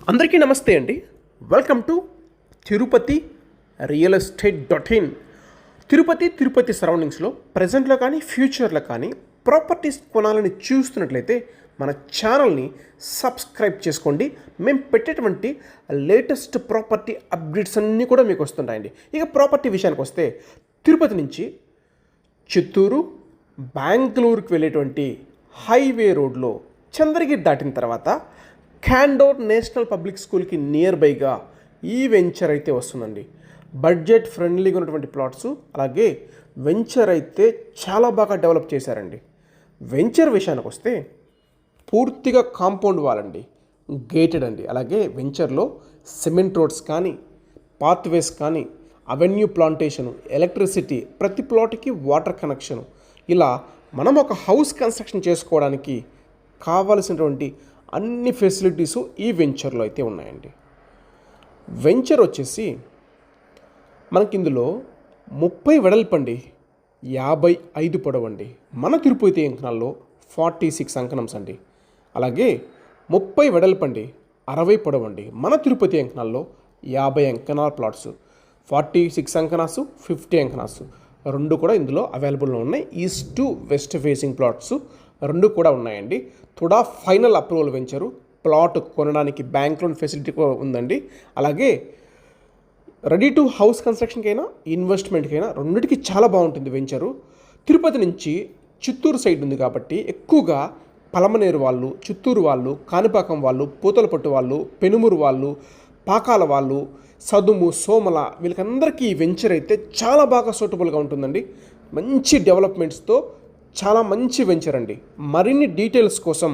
అందరికీ నమస్తే అండి. Welcome to Tirupati real estate .in. Tirupati సరౌండింగ్స్లో ప్రజెంట్లో కానీ ఫ్యూచర్లో కానీ ప్రాపర్టీస్ కొనాలని చూస్తున్నట్లయితే మన ఛానల్ని సబ్స్క్రైబ్ చేసుకోండి. మేము పెట్టేటువంటి లేటెస్ట్ ప్రాపర్టీ అప్డేట్స్ అన్నీ కూడా మీకు వస్తుంటాయండి. ఇక ప్రాపర్టీ విషయానికి వస్తే తిరుపతి నుంచి చిత్తూరు బెంగళూరుకి వెళ్ళేటువంటి హైవే రోడ్లో చంద్రగిరి దాటిన తర్వాత క్యాండోర్ నేషనల్ పబ్లిక్ స్కూల్కి నియర్ బైగా ఈ వెంచర్ అయితే వస్తుందండి. బడ్జెట్ ఫ్రెండ్లీగా ఉన్నటువంటి ప్లాట్స్, అలాగే వెంచర్ అయితే చాలా బాగా డెవలప్ చేశారండి. వెంచర్ విషయానికి వస్తే పూర్తిగా కాంపౌండ్ వాల్ అండి, గేటెడ్ అండి. అలాగే వెంచర్లో సిమెంట్ రోడ్స్ కానీ, పాత్వేస్ కానీ, అవెన్యూ ప్లాంటేషను, ఎలక్ట్రిసిటీ, ప్రతి ప్లాట్కి వాటర్ కనెక్షను, ఇలా మనం ఒక హౌస్ కన్స్ట్రక్షన్ చేసుకోవడానికి కావలసినటువంటి అన్ని ఫెసిలిటీసు ఈ వెంచర్లో అయితే ఉన్నాయండి. వెంచర్ వచ్చేసి మనకి ఇందులో 30 వెడల్పండి, 55 పొడవండి. మన తిరుపతి అంకణాల్లో 46 అంకణమ్స్ అండి. అలాగే 30 వెడల్పండి, 60 పొడవండి. మన తిరుపతి అంకణాల్లో 50 అంకణాల ప్లాట్స్, 46 అంకణాసు, 50 అంకణాసు రెండు కూడా ఇందులో అవైలబుల్లో ఉన్నాయి. East to west facing plots రెండు కూడా ఉన్నాయండి. TUDA final approval venture. Plot కొనడానికి బ్యాంక్ లోన్ ఫెసిలిటీ కూడా ఉందండి. అలాగే రెడీ టు హౌస్ కన్స్ట్రక్షన్కైనా ఇన్వెస్ట్మెంట్కైనా రెండింటికి చాలా బాగుంటుంది వెంచరు. తిరుపతి నుంచి చిత్తూరు సైడ్ ఉంది కాబట్టి ఎక్కువగా పలమనేరు వాళ్ళు, చిత్తూరు వాళ్ళు, కాణిపాకం వాళ్ళు, పూతలపట్టు వాళ్ళు, పెనుమూరు వాళ్ళు, పాకాల వాళ్ళు, సదుము, సోమల వీళ్ళకందరికీ ఈ వెంచర్ అయితే చాలా బాగా సూటబుల్గా ఉంటుందండి. మంచి డెవలప్మెంట్స్తో చాలా మంచి వెంచర్ అండి. మరిన్ని డీటెయిల్స్ కోసం